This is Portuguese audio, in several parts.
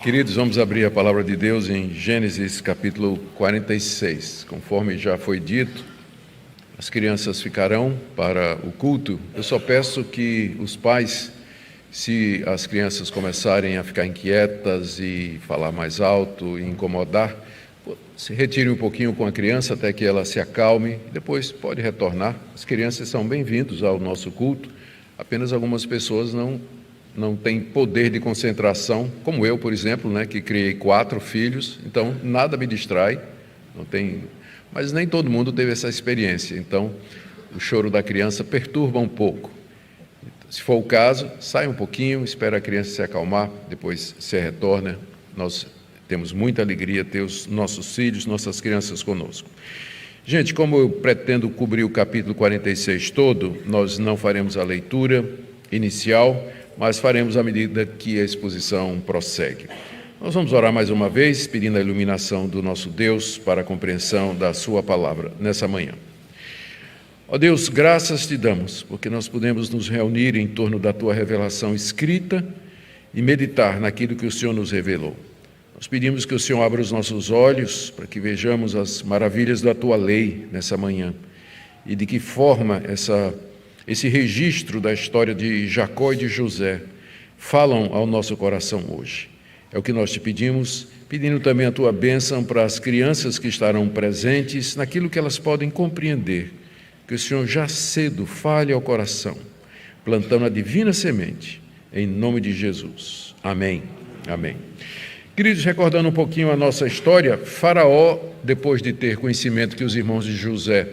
Queridos, vamos abrir a palavra de Deus em Gênesis capítulo 46. Conforme já foi dito, as crianças ficarão para o culto. Eu só peço que os pais, se as crianças começarem a ficar inquietas e falar mais alto e incomodar, se retire um pouquinho com a criança até que ela se acalme, depois pode retornar. As crianças são bem-vindos ao nosso culto, apenas algumas pessoas não têm poder de concentração, como eu, por exemplo, que criei 4 filhos, então nada me distrai, mas nem todo mundo teve essa experiência, então o choro da criança perturba um pouco. Se for o caso, sai um pouquinho, espera a criança se acalmar, depois se retorna. Nós temos muita alegria ter os nossos filhos, nossas crianças conosco. Gente, como eu pretendo cobrir o capítulo 46 todo, nós não faremos a leitura inicial, mas faremos à medida que a exposição prossegue. Nós vamos orar mais uma vez, pedindo a iluminação do nosso Deus para a compreensão da sua palavra nessa manhã. Ó Deus, graças te damos, porque nós podemos nos reunir em torno da tua revelação escrita e meditar naquilo que o Senhor nos revelou. Nós pedimos que o Senhor abra os nossos olhos para que vejamos as maravilhas da tua lei nessa manhã e de que forma esse registro da história de Jacó e de José falam ao nosso coração hoje. É o que nós te pedimos, pedindo também a tua bênção para as crianças que estarão presentes naquilo que elas podem compreender, que o Senhor já cedo fale ao coração, plantando a divina semente, em nome de Jesus. Amém. Amém. Queridos, recordando um pouquinho a nossa história, Faraó, depois de ter conhecimento que os irmãos de José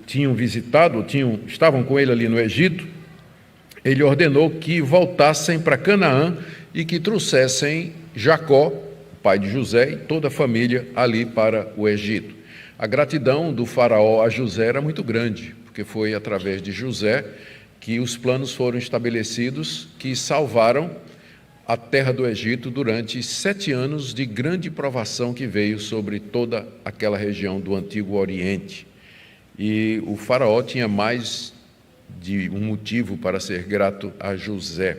tinham visitado, estavam com ele ali no Egito, ele ordenou que voltassem para Canaã e que trouxessem Jacó, pai de José, e toda a família ali para o Egito. A gratidão do faraó a José era muito grande, porque foi através de José que os planos foram estabelecidos que salvaram a terra do Egito durante 7 anos de grande provação que veio sobre toda aquela região do Antigo Oriente. E o faraó tinha mais de um motivo para ser grato a José.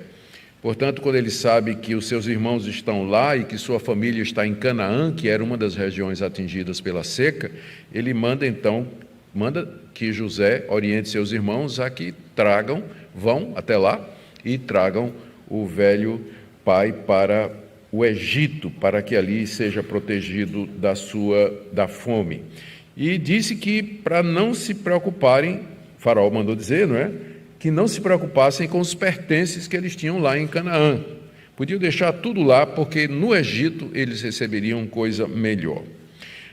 Portanto, quando ele sabe que os seus irmãos estão lá e que sua família está em Canaã, que era uma das regiões atingidas pela seca, ele manda que José oriente seus irmãos a que vão até lá e tragam o velho pai para o Egito, para que ali seja protegido da fome. E disse que para não se preocuparem, o faraó mandou dizer, que não se preocupassem com os pertences que eles tinham lá em Canaã. Podiam deixar tudo lá, porque no Egito eles receberiam coisa melhor.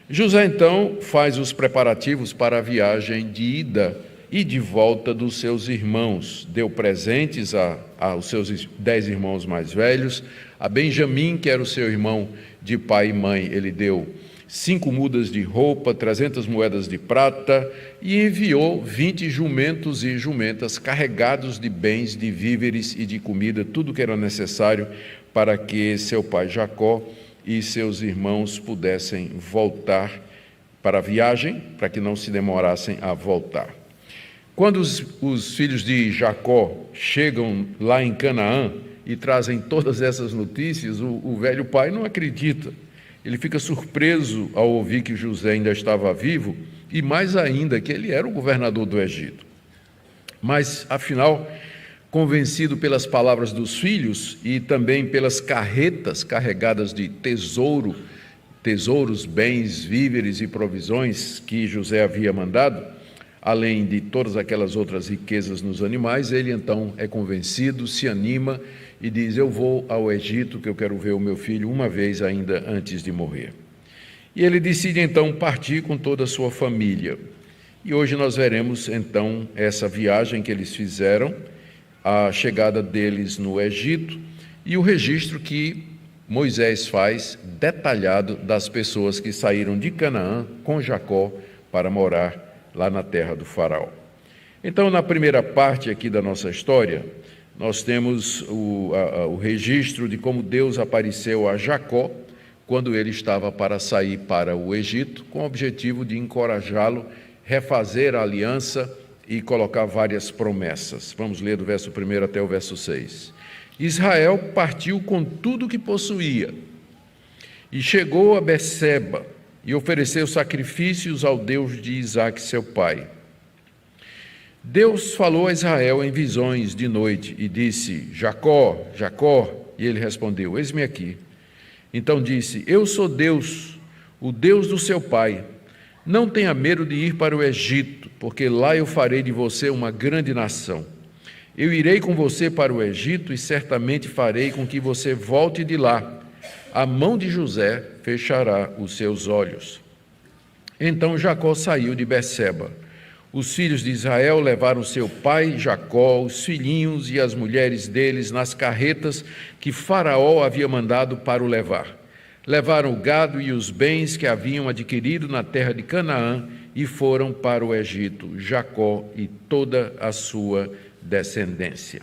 José, então, faz os preparativos para a viagem de ida e de volta dos seus irmãos. Deu presentes aos seus 10 irmãos mais velhos. A Benjamim, que era o seu irmão de pai e mãe, ele deu 5 mudas de roupa, 300 moedas de prata, e enviou 20 jumentos e jumentas carregados de bens, de víveres e de comida, tudo que era necessário para que seu pai Jacó e seus irmãos pudessem voltar para a viagem, para que não se demorassem a voltar. Quando os filhos de Jacó chegam lá em Canaã e trazem todas essas notícias, o velho pai não acredita. Ele fica surpreso ao ouvir que José ainda estava vivo e mais ainda que ele era o governador do Egito. Mas, afinal, convencido pelas palavras dos filhos e também pelas carretas carregadas de tesouros, bens, víveres e provisões que José havia mandado, além de todas aquelas outras riquezas nos animais, ele então é convencido, se anima e diz: eu vou ao Egito, que eu quero ver o meu filho uma vez ainda antes de morrer. E ele decide então partir com toda a sua família. E hoje nós veremos então essa viagem que eles fizeram, a chegada deles no Egito e o registro que Moisés faz detalhado das pessoas que saíram de Canaã com Jacó para morar lá na terra do faraó. Então, na primeira parte aqui da nossa história, nós temos o registro de como Deus apareceu a Jacó quando ele estava para sair para o Egito, com o objetivo de encorajá-lo, refazer a aliança e colocar várias promessas. Vamos ler do verso 1 até o verso 6. Israel partiu com tudo o que possuía e chegou a Berseba e ofereceu sacrifícios ao Deus de Isaque, seu pai. Deus falou a Israel em visões de noite e disse: Jacó, Jacó. E ele respondeu: Eis-me aqui. Então disse: Eu sou Deus, o Deus do seu pai. Não tenha medo de ir para o Egito, porque lá eu farei de você uma grande nação. Eu irei com você para o Egito e certamente farei com que você volte de lá. A mão de José fechará os seus olhos. Então Jacó saiu de Berseba. Os filhos de Israel levaram seu pai Jacó, os filhinhos e as mulheres deles nas carretas que Faraó havia mandado para o levar. Levaram o gado e os bens que haviam adquirido na terra de Canaã e foram para o Egito, Jacó e toda a sua descendência.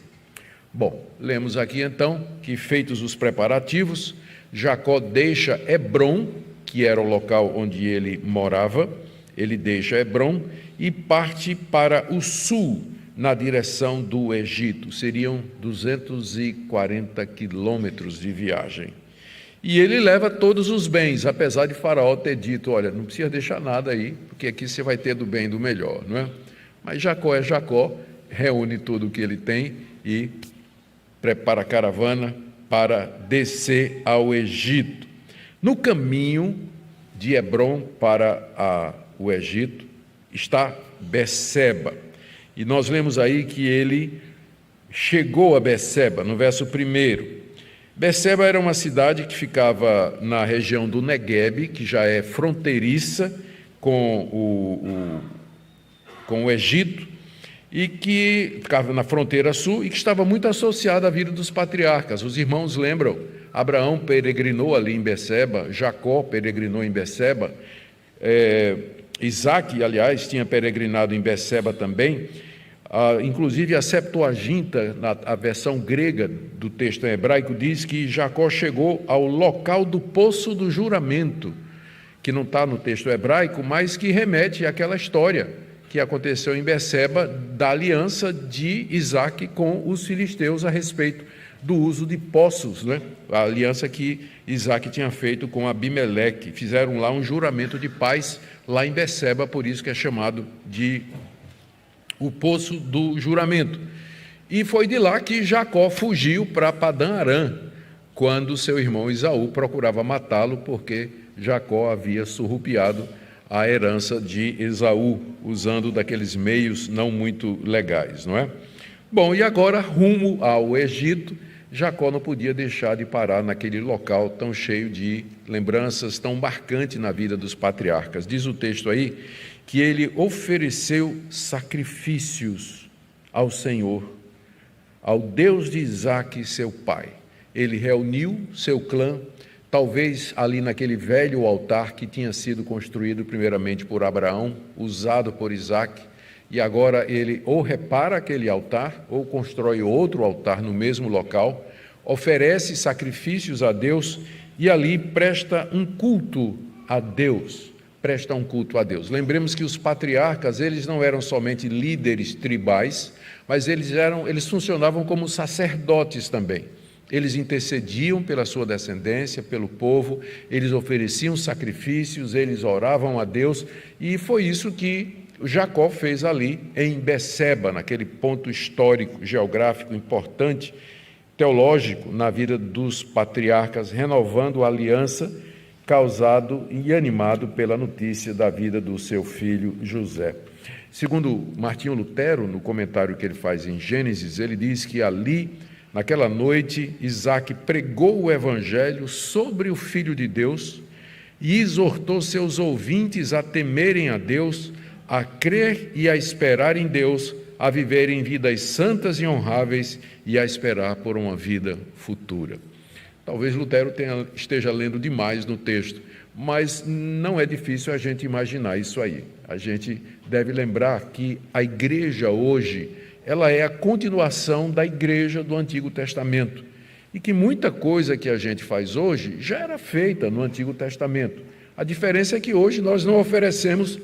Bom, lemos aqui então que, feitos os preparativos, Jacó deixa Hebrom, que era o local onde ele morava, ele deixa Hebrom e parte para o sul, na direção do Egito. Seriam 240 quilômetros de viagem. E ele leva todos os bens, apesar de Faraó ter dito: olha, não precisa deixar nada aí, porque aqui você vai ter do bem e do melhor, não é? Mas Jacó é Jacó, reúne tudo o que ele tem e prepara a caravana para descer ao Egito. No caminho de Hebrom para o Egito está Berseba. E nós lemos aí que ele chegou a Berseba, no verso 1. Berseba era uma cidade que ficava na região do Neguebe, que já é fronteiriça com o Egito, e que ficava na fronteira sul e que estava muito associada à vida dos patriarcas. Os irmãos lembram, Abraão peregrinou ali em Berseba, Jacó peregrinou em Berseba, Isaque, aliás, tinha peregrinado em Berseba também. Inclusive a Septuaginta, a versão grega do texto em hebraico, diz que Jacó chegou ao local do poço do juramento, que não está no texto hebraico, mas que remete àquela história que aconteceu em Berseba, da aliança de Isaque com os filisteus a respeito do uso de poços, né? A aliança que Isaque tinha feito com Abimeleque. Fizeram lá um juramento de paz lá em Berseba, por isso que é chamado de o poço do juramento. E foi de lá que Jacó fugiu para Padã-Arã, quando seu irmão Esaú procurava matá-lo, porque Jacó havia surrupiado a herança de Esaú, usando daqueles meios não muito legais, não é? Bom, e agora, rumo ao Egito, Jacó não podia deixar de parar naquele local tão cheio de lembranças, tão marcante na vida dos patriarcas. Diz o texto aí que ele ofereceu sacrifícios ao Senhor, ao Deus de Isaque, seu pai. Ele reuniu seu clã, talvez ali naquele velho altar que tinha sido construído primeiramente por Abraão, usado por Isaque, e agora ele ou repara aquele altar, ou constrói outro altar no mesmo local, oferece sacrifícios a Deus e ali presta um culto a Deus. Lembremos que os patriarcas, eles não eram somente líderes tribais, mas eles funcionavam como sacerdotes também. Eles intercediam pela sua descendência, pelo povo, eles ofereciam sacrifícios, eles oravam a Deus, e foi isso que Jacó fez ali em Berseba, naquele ponto histórico, geográfico importante, teológico na vida dos patriarcas, renovando a aliança causado e animado pela notícia da vida do seu filho José. Segundo Martinho Lutero, no comentário que ele faz em Gênesis, ele diz que ali, naquela noite, Isaque pregou o evangelho sobre o Filho de Deus e exortou seus ouvintes a temerem a Deus, a crer e a esperar em Deus, a viverem vidas santas e honráveis e a esperar por uma vida futura. Talvez Lutero esteja lendo demais no texto, mas não é difícil a gente imaginar isso aí. A gente deve lembrar que a igreja hoje, ela é a continuação da igreja do Antigo Testamento, e que muita coisa que a gente faz hoje já era feita no Antigo Testamento. A diferença é que hoje nós não oferecemos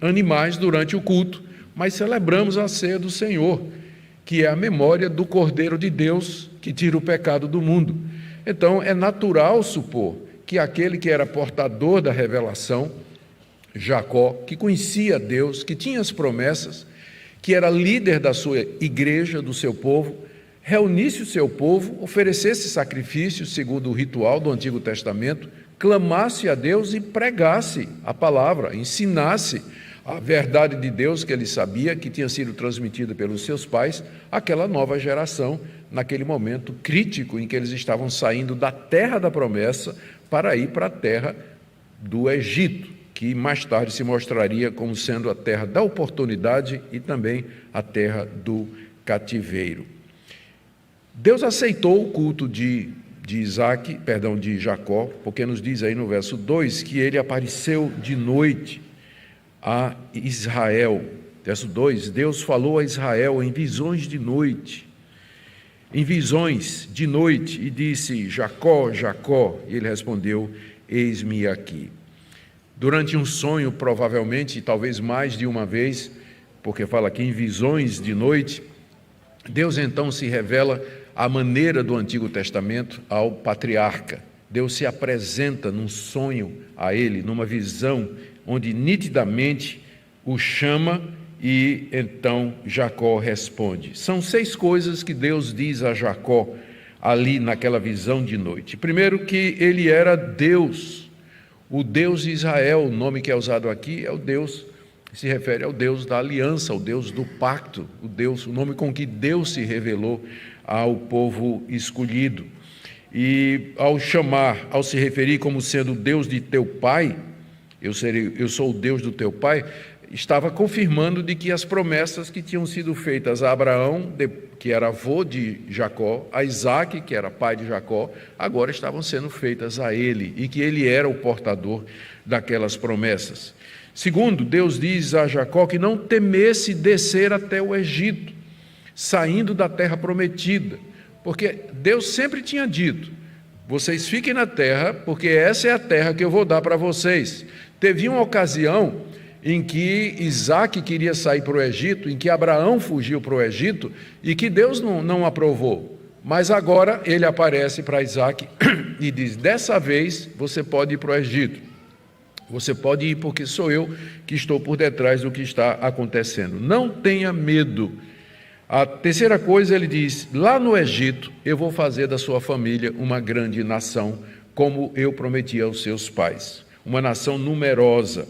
animais durante o culto, mas celebramos a ceia do Senhor, que é a memória do Cordeiro de Deus que tira o pecado do mundo. Então, é natural supor que aquele que era portador da revelação, Jacó, que conhecia Deus, que tinha as promessas, que era líder da sua igreja, do seu povo, reunisse o seu povo, oferecesse sacrifícios segundo o ritual do Antigo Testamento, clamasse a Deus e pregasse a palavra, ensinasse a verdade de Deus que ele sabia que tinha sido transmitida pelos seus pais àquela nova geração, naquele momento crítico em que eles estavam saindo da terra da promessa para ir para a terra do Egito, que mais tarde se mostraria como sendo a terra da oportunidade e também a terra do cativeiro. Deus aceitou o culto de Jacó, porque nos diz aí no verso 2 que ele apareceu de noite a Israel. Verso 2, Deus falou a Israel em visões de noite, e disse: Jacó, Jacó, e ele respondeu: eis-me aqui. Durante um sonho, provavelmente, talvez mais de uma vez, porque fala aqui em visões de noite, Deus então se revela à maneira do Antigo Testamento ao patriarca. Deus se apresenta num sonho a ele, numa visão, onde nitidamente o chama e então Jacó responde. São 6 coisas que Deus diz a Jacó ali naquela visão de noite. Primeiro, que ele era Deus, o Deus de Israel. O nome que é usado aqui é o Deus, se refere ao Deus da aliança, ao Deus do pacto, o nome com que Deus se revelou ao povo escolhido. E ao se referir como sendo o Deus de teu pai, eu sou o Deus do teu pai, estava confirmando de que as promessas que tinham sido feitas a Abraão, que era avô de Jacó, a Isaque, que era pai de Jacó, agora estavam sendo feitas a ele, e que ele era o portador daquelas promessas. Segundo, Deus diz a Jacó que não temesse descer até o Egito, saindo da terra prometida, porque Deus sempre tinha dito: vocês fiquem na terra, porque essa é a terra que eu vou dar para vocês. Teve uma ocasião em que Isaque queria sair para o Egito, em que Abraão fugiu para o Egito, e que Deus não aprovou. Mas agora ele aparece para Isaque e diz: dessa vez você pode ir para o Egito. Você pode ir, porque sou eu que estou por detrás do que está acontecendo. Não tenha medo. A terceira coisa, ele diz: lá no Egito eu vou fazer da sua família uma grande nação, como eu prometi aos seus pais, uma nação numerosa.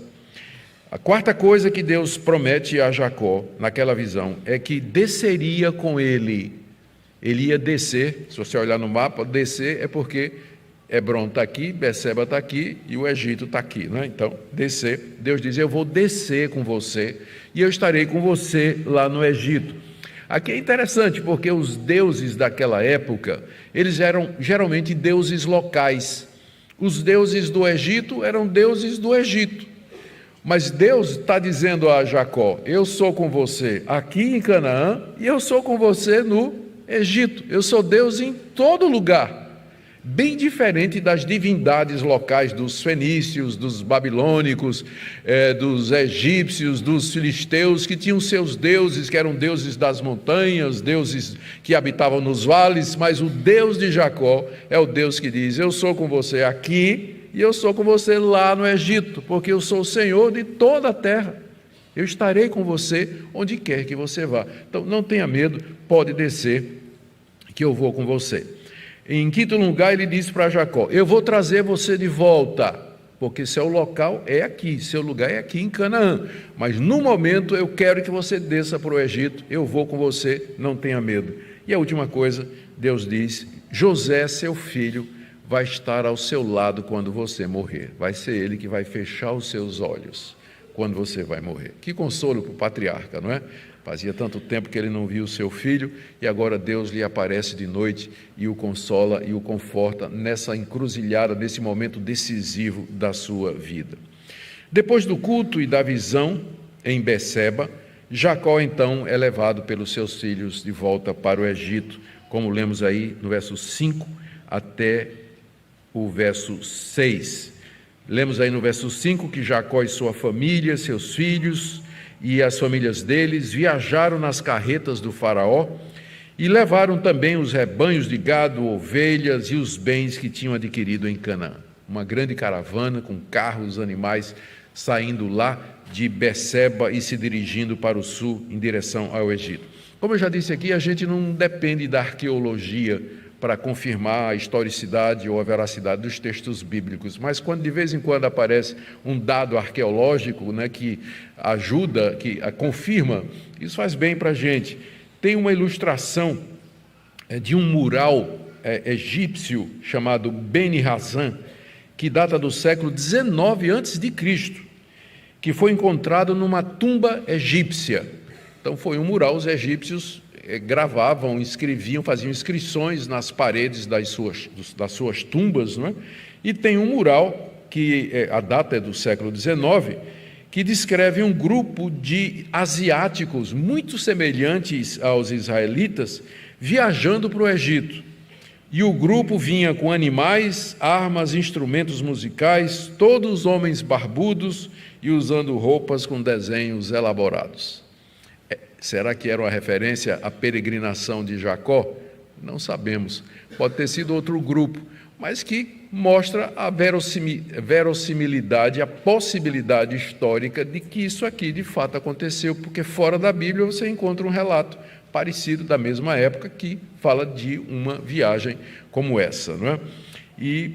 A quarta coisa que Deus promete a Jacó naquela visão é que desceria com ele. Ele ia descer. Se você olhar no mapa, descer é porque Hebrom está aqui, Beceba está aqui e o Egito está aqui, né? Então, descer. Deus diz: eu vou descer com você e eu estarei com você lá no Egito. Aqui é interessante, porque os deuses daquela época, eles eram geralmente deuses locais. Os deuses do Egito eram deuses do Egito. Mas Deus está dizendo a Jacó: eu sou com você aqui em Canaã e eu sou com você no Egito. Eu sou Deus em todo lugar. Bem diferente das divindades locais dos fenícios, dos babilônicos, dos egípcios, dos filisteus, que tinham seus deuses, que eram deuses das montanhas, deuses que habitavam nos vales, mas o Deus de Jacó é o Deus que diz: eu sou com você aqui e eu sou com você lá no Egito, porque eu sou o Senhor de toda a terra. Eu estarei com você onde quer que você vá. Então não tenha medo, pode descer, que eu vou com você. Em quinto lugar, ele diz para Jacó: eu vou trazer você de volta, porque seu local é aqui, seu lugar é aqui em Canaã, mas no momento eu quero que você desça para o Egito, eu vou com você, não tenha medo. E a última coisa, Deus diz: José, seu filho, vai estar ao seu lado quando você morrer, vai ser ele que vai fechar os seus olhos quando você vai morrer. Que consolo para o patriarca, não é? Fazia tanto tempo que ele não via o seu filho e agora Deus lhe aparece de noite e o consola e o conforta nessa encruzilhada, nesse momento decisivo da sua vida. Depois do culto e da visão em Beceba, Jacó então é levado pelos seus filhos de volta para o Egito, como lemos aí no verso 5 até o verso 6. Lemos aí no verso 5 que Jacó e sua família, seus filhos, e as famílias deles viajaram nas carretas do faraó e levaram também os rebanhos de gado, ovelhas e os bens que tinham adquirido em Canaã. Uma grande caravana com carros, animais, saindo lá de Beceba e se dirigindo para o sul em direção ao Egito. Como eu já disse aqui, a gente não depende da arqueologia para confirmar a historicidade ou a veracidade dos textos bíblicos, mas quando de vez em quando aparece um dado arqueológico, né, que ajuda, que confirma, isso faz bem para a gente. Tem uma ilustração de um mural egípcio chamado Beni Hasan, que data do século XIX a.C., que foi encontrado numa tumba egípcia. Então foi um mural, os egípcios gravavam, escreviam, faziam inscrições nas paredes das suas tumbas, não é? E tem um mural, que a data é do século XIX, que descreve um grupo de asiáticos muito semelhantes aos israelitas, viajando para o Egito. E o grupo vinha com animais, armas, instrumentos musicais, todos homens barbudos e usando roupas com desenhos elaborados. Será que era uma referência à peregrinação de Jacó? Não sabemos. Pode ter sido outro grupo, mas que mostra a verossimilidade, a possibilidade histórica de que isso aqui de fato aconteceu, porque fora da Bíblia você encontra um relato parecido da mesma época que fala de uma viagem como essa, não é? E,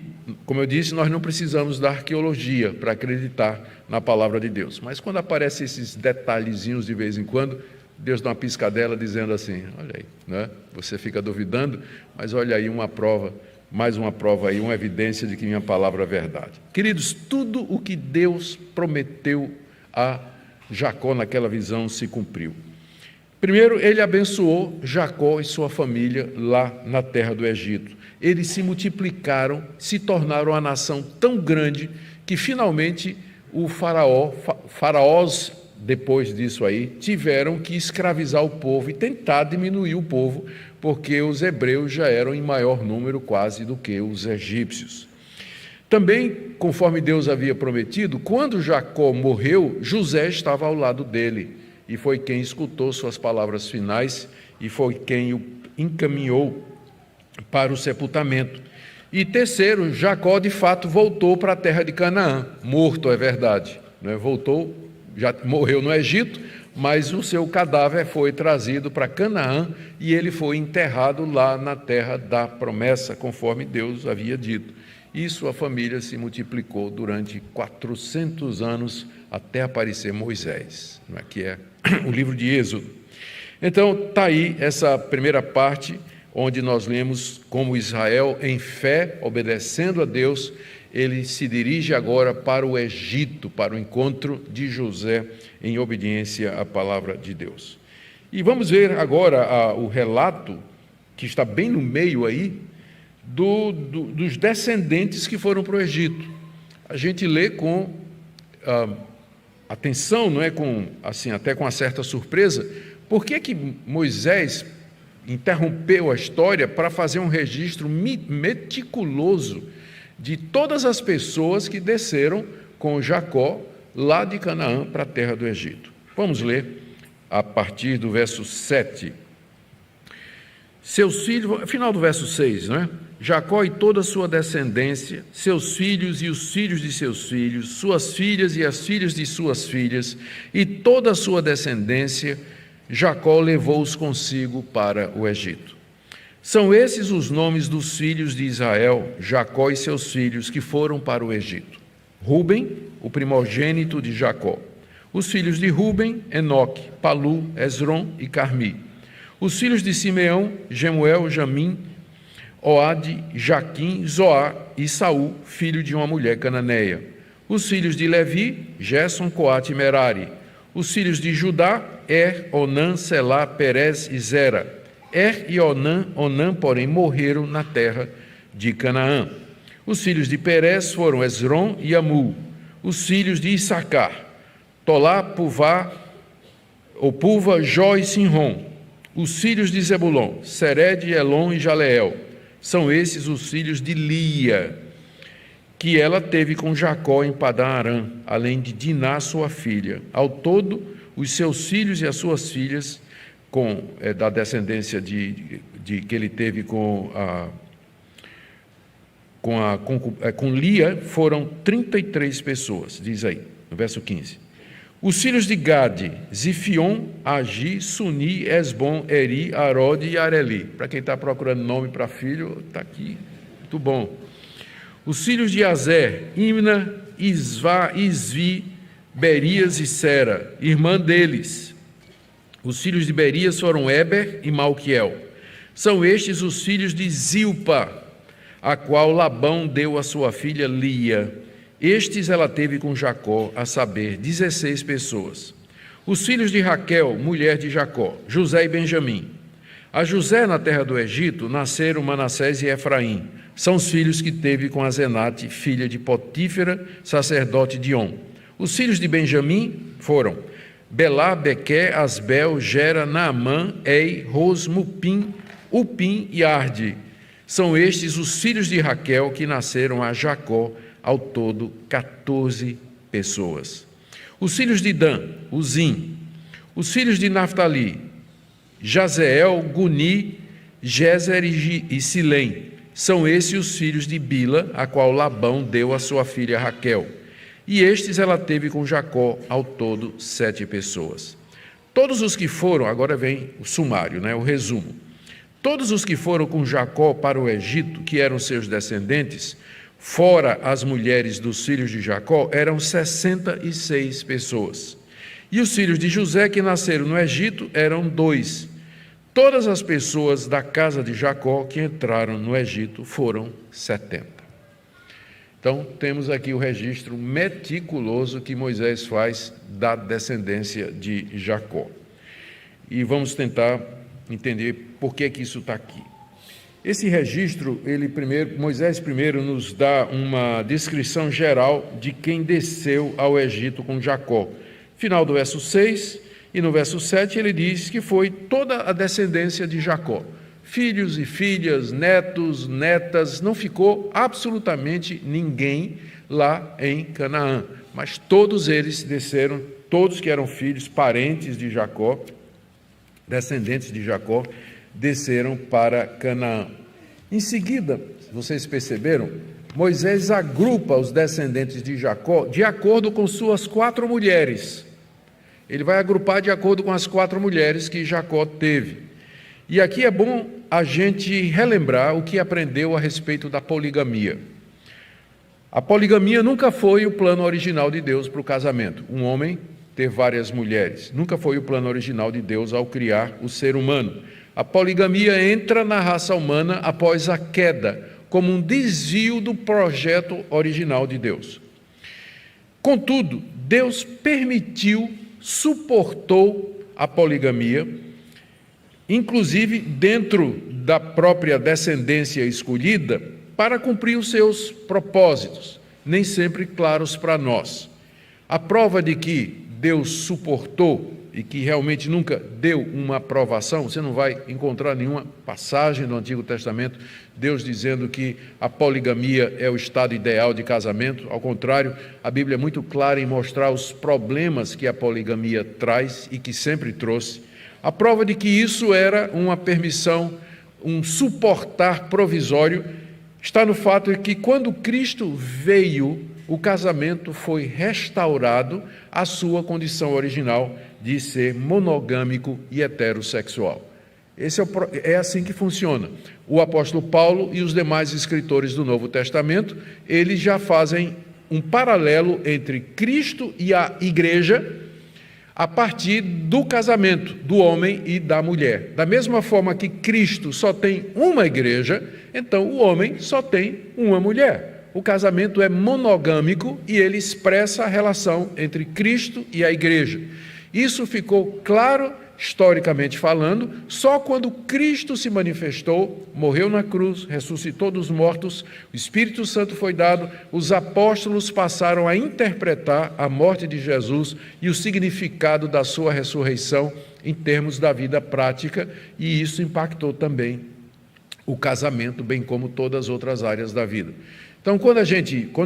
como eu disse, nós não precisamos da arqueologia para acreditar na palavra de Deus, mas quando aparecem esses detalhezinhos de vez em quando, Deus dá uma piscadela dizendo assim, olha aí, né? Você fica duvidando, mas olha aí uma prova, mais uma prova aí, uma evidência de que minha palavra é verdade. Queridos, tudo o que Deus prometeu a Jacó naquela visão se cumpriu. Primeiro, ele abençoou Jacó e sua família lá na terra do Egito. Eles se multiplicaram, se tornaram uma nação tão grande que finalmente faraós, depois disso aí, tiveram que escravizar o povo e tentar diminuir o povo, porque os hebreus já eram em maior número quase do que os egípcios. Também, conforme Deus havia prometido, quando Jacó morreu, José estava ao lado dele, e foi quem escutou suas palavras finais e foi quem o encaminhou para o sepultamento. E terceiro, Jacó de fato voltou para a terra de Canaã, morto, é verdade, né? Voltou, já morreu no Egito, mas o seu cadáver foi trazido para Canaã e ele foi enterrado lá na terra da promessa, conforme Deus havia dito. E sua família se multiplicou durante 400 anos até aparecer Moisés, que é o livro de Êxodo. Então, está aí essa primeira parte, onde nós lemos como Israel, em fé, obedecendo a Deus, ele se dirige agora para o Egito, para o encontro de José, em obediência à palavra de Deus. E vamos ver agora o relato, que está bem no meio aí, dos descendentes que foram para o Egito. A gente lê com atenção, não é, até com uma certa surpresa, por que Moisés interrompeu a história para fazer um registro meticuloso de todas as pessoas que desceram com Jacó lá de Canaã para a terra do Egito. Vamos ler a partir do verso 7. Seus filhos, final do verso 6, não é? Jacó e toda a sua descendência, seus filhos e os filhos de seus filhos, suas filhas e as filhas de suas filhas, e toda a sua descendência, Jacó levou-os consigo para o Egito. São esses os nomes dos filhos de Israel, Jacó e seus filhos, que foram para o Egito. Ruben, o primogênito de Jacó. Os filhos de Ruben, Enoque, Palu, Esrom e Carmi. Os filhos de Simeão, Jemuel, Jamim, Oade, Jaquim, Zoar e Saul, filho de uma mulher cananeia. Os filhos de Levi, Gerson, Coate e Merari. Os filhos de Judá, Onã, Selá, Perez e Zera. E Onã, porém, morreram na terra de Canaã. Os filhos de Perez foram Esrom e Amul. Os filhos de Issacar, Tolá, Puvá, Jó e Sinrom. Os filhos de Zebulon, Sered, Elon e Jaleel. São esses os filhos de Lia, que ela teve com Jacó em Padã Arã, além de Diná, sua filha. Ao todo, os seus filhos e as suas filhas, da descendência que ele teve com Lia, foram 33 pessoas, diz aí, no verso 15. Os filhos de Gade, Zifion, Agi, Suni, Esbom, Eri, Arode e Areli. Para quem está procurando nome para filho, está aqui, muito bom. Os filhos de Azer, Imna, Isvá, Isvi, Berias e Sera, irmã deles. Os filhos de Berias foram Eber e Malquiel. São estes os filhos de Zilpa, a qual Labão deu a sua filha Lia. Estes ela teve com Jacó, a saber, 16 pessoas. Os filhos de Raquel, mulher de Jacó, José e Benjamim. A José, na terra do Egito, nasceram Manassés e Efraim. São os filhos que teve com Azenate, filha de Potífera, sacerdote de On. Os filhos de Benjamim foram Belá, Bequé, Asbel, Gera, Naamã, Ei, Ros, Mupim, Upim e Arde. São estes os filhos de Raquel que nasceram a Jacó, ao todo 14 pessoas. Os filhos de Dan, Uzim. Os filhos de Naftali, Jazeel, Guni, Jezer e Silém. São esses os filhos de Bila, a qual Labão deu a sua filha Raquel. E estes ela teve com Jacó, ao todo 7 pessoas. Todos os que foram, agora vem o sumário, o resumo. Todos os que foram com Jacó para o Egito, que eram seus descendentes, fora as mulheres dos filhos de Jacó, eram 66 pessoas. E os filhos de José, que nasceram no Egito, eram 2. Todas as pessoas da casa de Jacó que entraram no Egito foram 70. Então, temos aqui o registro meticuloso que Moisés faz da descendência de Jacó. E vamos tentar entender por que isso está aqui. Esse registro, Moisés primeiro nos dá uma descrição geral de quem desceu ao Egito com Jacó. Final do verso 6, e no verso 7 ele diz que foi toda a descendência de Jacó. Filhos e filhas, netos, netas, não ficou absolutamente ninguém lá em Canaã. Mas todos eles desceram, todos que eram filhos, parentes de Jacó, descendentes de Jacó, desceram para Canaã. Em seguida, vocês perceberam, Moisés agrupa os descendentes de Jacó de acordo com suas 4 mulheres. Ele vai agrupar de acordo com as 4 mulheres que Jacó teve. E aqui é bom a gente relembrar o que aprendeu a respeito da poligamia. A poligamia nunca foi o plano original de Deus para o casamento. Um homem ter várias mulheres. Nunca foi o plano original de Deus ao criar o ser humano. A poligamia entra na raça humana após a queda, como um desvio do projeto original de Deus. Contudo, Deus permitiu, suportou a poligamia, inclusive dentro da própria descendência escolhida, para cumprir os seus propósitos, nem sempre claros para nós. A prova de que Deus suportou e que realmente nunca deu uma aprovação, você não vai encontrar nenhuma passagem do Antigo Testamento, Deus dizendo que a poligamia é o estado ideal de casamento. Ao contrário, a Bíblia é muito clara em mostrar os problemas que a poligamia traz e que sempre trouxe. A prova de que isso era uma permissão, um suportar provisório, está no fato de que quando Cristo veio, o casamento foi restaurado à sua condição original de ser monogâmico e heterossexual. É assim que funciona. O apóstolo Paulo e os demais escritores do Novo Testamento, eles já fazem um paralelo entre Cristo e a igreja a partir do casamento do homem e da mulher. Da mesma forma que Cristo só tem uma igreja, então o homem só tem uma mulher. O casamento é monogâmico e ele expressa a relação entre Cristo e a igreja. Isso ficou claro, historicamente falando, só quando Cristo se manifestou, morreu na cruz, ressuscitou dos mortos, o Espírito Santo foi dado, os apóstolos passaram a interpretar a morte de Jesus e o significado da sua ressurreição em termos da vida prática, e isso impactou também o casamento, bem como todas as outras áreas da vida. Então, quando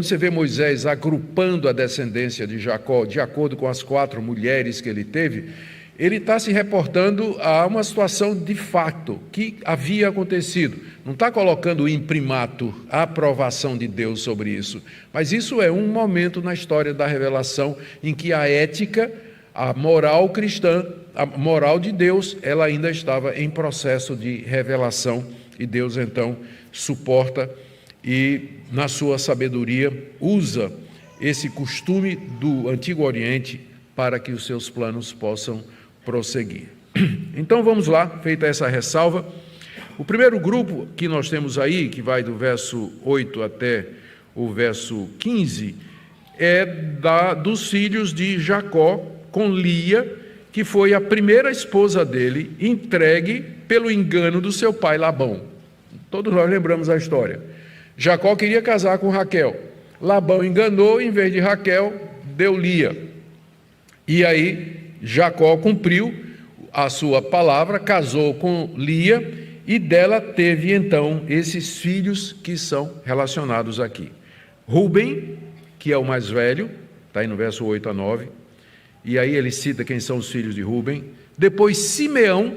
você vê Moisés agrupando a descendência de Jacó, de acordo com as 4 mulheres que ele teve, ele está se reportando a uma situação de fato que havia acontecido. Não está colocando o imprimatur, a aprovação de Deus sobre isso, mas isso é um momento na história da revelação em que a ética, a moral cristã, a moral de Deus, ela ainda estava em processo de revelação, e Deus então suporta e, na sua sabedoria, usa esse costume do Antigo Oriente para que os seus planos possam prosseguir. Então vamos lá, feita essa ressalva. O primeiro grupo que nós temos aí, que vai do verso 8 até o verso 15, é dos filhos de Jacó com Lia, que foi a primeira esposa dele, entregue pelo engano do seu pai Labão. Todos nós lembramos a história. Jacó queria casar com Raquel. Labão enganou, em vez de Raquel, deu Lia. E aí Jacó cumpriu a sua palavra, casou com Lia, e dela teve então esses filhos que são relacionados aqui. Ruben, que é o mais velho, está aí no verso 8 a 9, e aí ele cita quem são os filhos de Ruben. Depois Simeão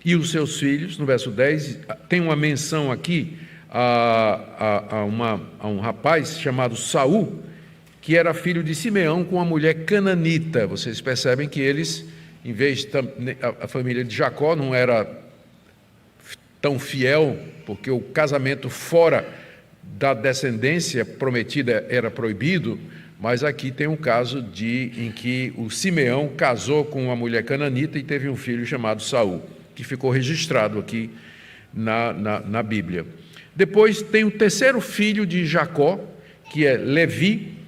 e os seus filhos, no verso 10, tem uma menção aqui a um rapaz chamado Saul, que era filho de Simeão com uma mulher cananita. Vocês percebem que eles, em vez de a família de Jacó não era tão fiel, porque o casamento fora da descendência prometida era proibido, mas aqui tem um caso em que o Simeão casou com uma mulher cananita e teve um filho chamado Saul, que ficou registrado aqui na Bíblia. Depois tem o terceiro filho de Jacó, que é Levi,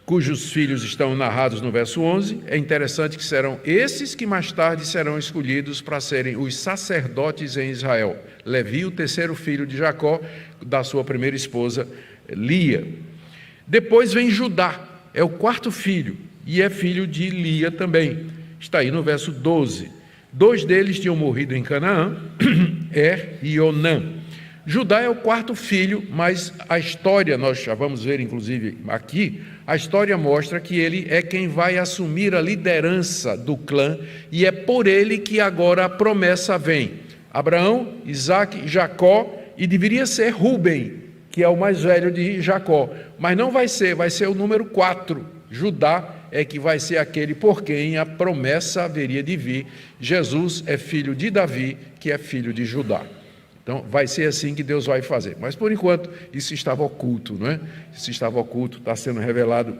cujos filhos estão narrados no verso 11. É interessante que serão esses que mais tarde serão escolhidos para serem os sacerdotes em Israel. Levi, o terceiro filho de Jacó, da sua primeira esposa, Lia. Depois vem Judá, é o quarto filho, e é filho de Lia também. Está aí no verso 12. 2 deles tinham morrido em Canaã, e Onã. Judá é o quarto filho, mas a história, nós já vamos ver inclusive aqui, a história mostra que ele é quem vai assumir a liderança do clã, e é por ele que agora a promessa vem. Abraão, Isaque, Jacó, e deveria ser Ruben, que é o mais velho de Jacó, mas não vai ser o número 4. Judá é que vai ser aquele por quem a promessa haveria de vir. Jesus é filho de Davi, que é filho de Judá. Então, vai ser assim que Deus vai fazer. Mas, por enquanto, isso estava oculto, não é? Isso estava oculto, está sendo revelado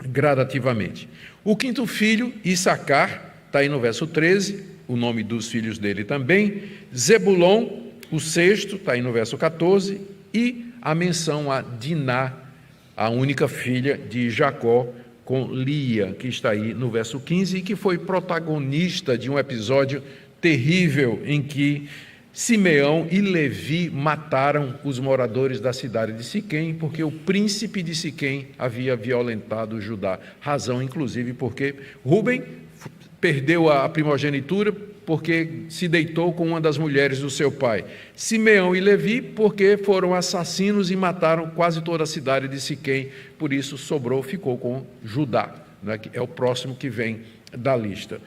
gradativamente. O quinto filho, Issacar, está aí no verso 13, o nome dos filhos dele também. Zebulon, o sexto, está aí no verso 14, e a menção a Diná, a única filha de Jacó, com Lia, que está aí no verso 15, e que foi protagonista de um episódio terrível em que Simeão e Levi mataram os moradores da cidade de Siquém, porque o príncipe de Siquém havia violentado Judá. Razão, inclusive, porque Ruben perdeu a primogenitura porque se deitou com uma das mulheres do seu pai. Simeão e Levi, porque foram assassinos e mataram quase toda a cidade de Siquém, por isso ficou com Judá, né, que é o próximo que vem da lista.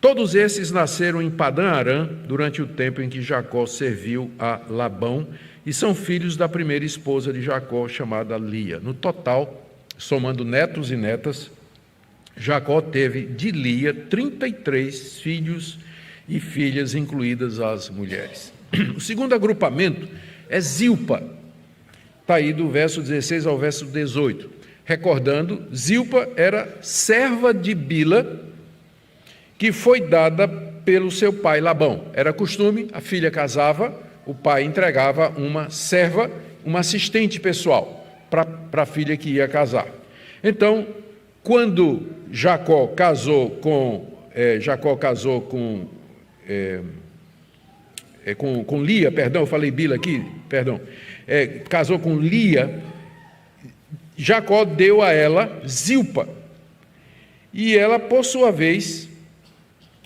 Todos esses nasceram em Padã Arã durante o tempo em que Jacó serviu a Labão, e são filhos da primeira esposa de Jacó, chamada Lia. No total, somando netos e netas, Jacó teve de Lia 33 filhos e filhas, incluídas as mulheres. O segundo agrupamento é Zilpa, está aí do verso 16 ao verso 18. Recordando, Zilpa era serva de Bila, que foi dada pelo seu pai Labão. Era costume, a filha casava, o pai entregava uma serva, uma assistente pessoal, para a filha que ia casar. Então, quando Jacó casou com Lia, perdão, eu falei Bila aqui, perdão, casou com Lia, Jacó deu a ela Zilpa, e ela, por sua vez,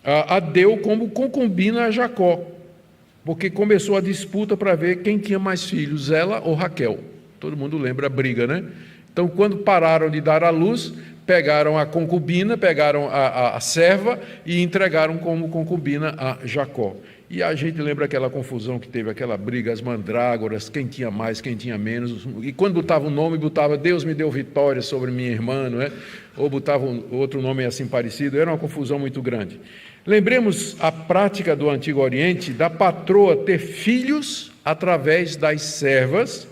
a deu como concubina a Jacó, porque começou a disputa para ver quem tinha mais filhos, ela ou Raquel. Todo mundo lembra a briga, né? Então, quando pararam de dar à luz, pegaram a concubina, pegaram a serva e entregaram como concubina a Jacó. E a gente lembra aquela confusão que teve, aquela briga, as mandrágoras, quem tinha mais, quem tinha menos. E quando botava um nome, botava Deus me deu vitória sobre minha irmã, não é? Ou botava outro nome assim parecido. Era uma confusão muito grande. Lembremos a prática do Antigo Oriente da patroa ter filhos através das servas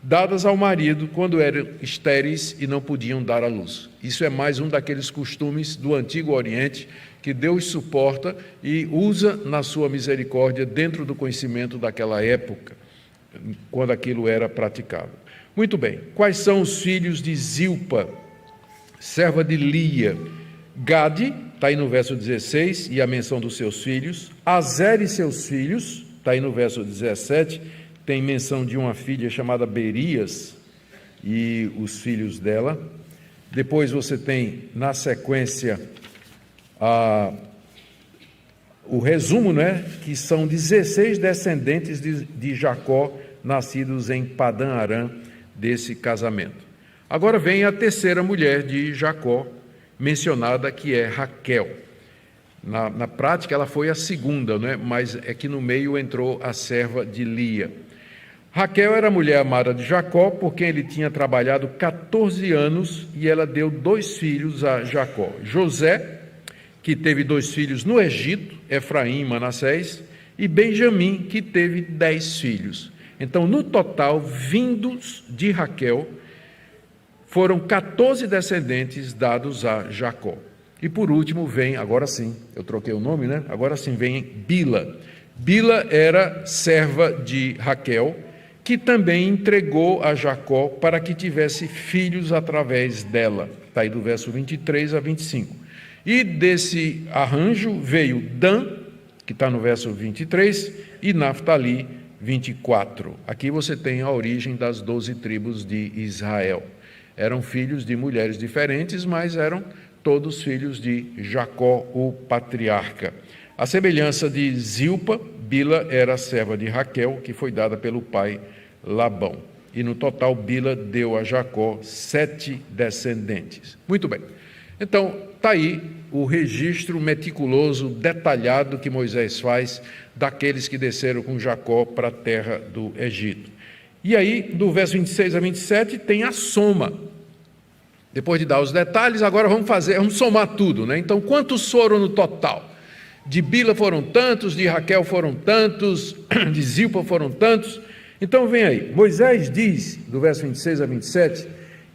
dadas ao marido quando eram estéreis e não podiam dar à luz. Isso é mais um daqueles costumes do Antigo Oriente que Deus suporta e usa na sua misericórdia dentro do conhecimento daquela época, quando aquilo era praticado. Muito bem, quais são os filhos de Zilpa, serva de Lia? Gade, está aí no verso 16, e a menção dos seus filhos. Azer e seus filhos, está aí no verso 17, tem menção de uma filha chamada Berias e os filhos dela. Depois você tem, na sequência, o resumo, né, que são 16 descendentes de Jacó, nascidos em Padã Arã, desse casamento. Agora vem a terceira mulher de Jacó, mencionada, que é Raquel. Na prática, ela foi a segunda, né, mas é que no meio entrou a serva de Lia. Raquel era a mulher amada de Jacó, por quem ele tinha trabalhado 14 anos, e ela deu 2 filhos a Jacó. José, que teve 2 filhos no Egito, Efraim e Manassés, e Benjamim, que teve 10 filhos. Então, no total, vindos de Raquel, foram 14 descendentes dados a Jacó. E por último vem, agora sim, eu troquei o nome, né? Agora sim vem Bila. Bila era serva de Raquel, que também entregou a Jacó para que tivesse filhos através dela. Está aí do verso 23 a 25. E desse arranjo veio Dan, que está no verso 23, e Naftali, 24. Aqui você tem a origem das 12 tribos de Israel. Eram filhos de mulheres diferentes, mas eram todos filhos de Jacó, o patriarca. A semelhança de Zilpa, Bila era a serva de Raquel, que foi dada pelo pai Labão. E no total, Bila deu a Jacó 7 descendentes. Muito bem. Então, está aí o registro meticuloso, detalhado que Moisés faz daqueles que desceram com Jacó para a terra do Egito. E aí, do verso 26 a 27, tem a soma. Depois de dar os detalhes, agora vamos somar tudo, né? Então, quantos foram no total? De Bila foram tantos, de Raquel foram tantos, de Zilpa foram tantos. Então, vem aí. Moisés diz, do verso 26 a 27,